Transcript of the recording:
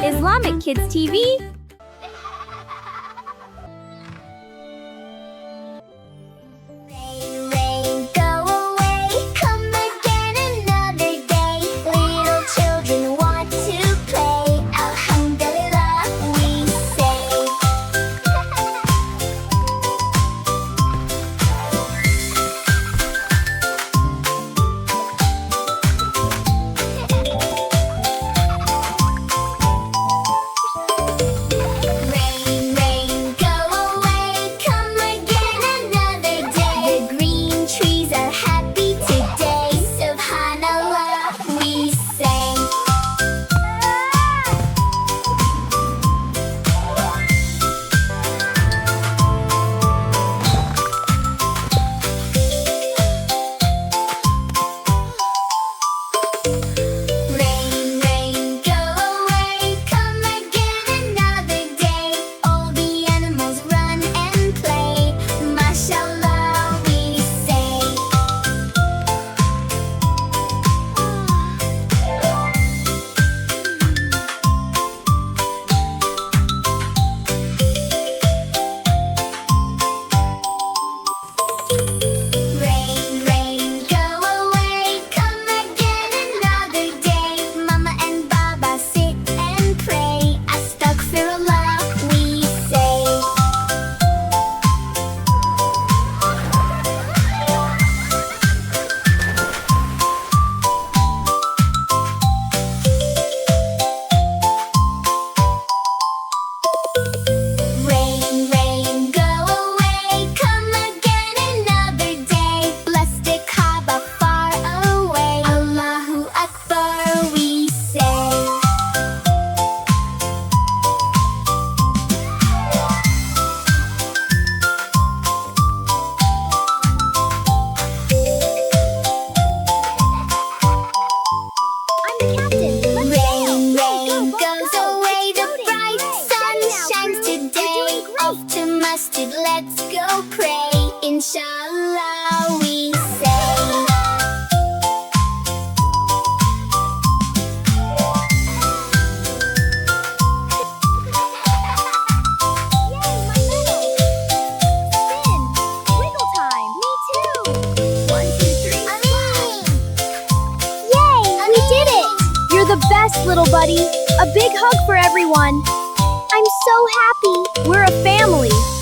Islamic Kids TV. Off to Masjid, let's go pray. Inshallah, we say. Yay, my medal! Spin! Wiggle time! Me too! 1, 2, 3, Ameen! Yay! We did it! You're the best, little buddy! A big hug for everyone! I'm so happy! We're a family!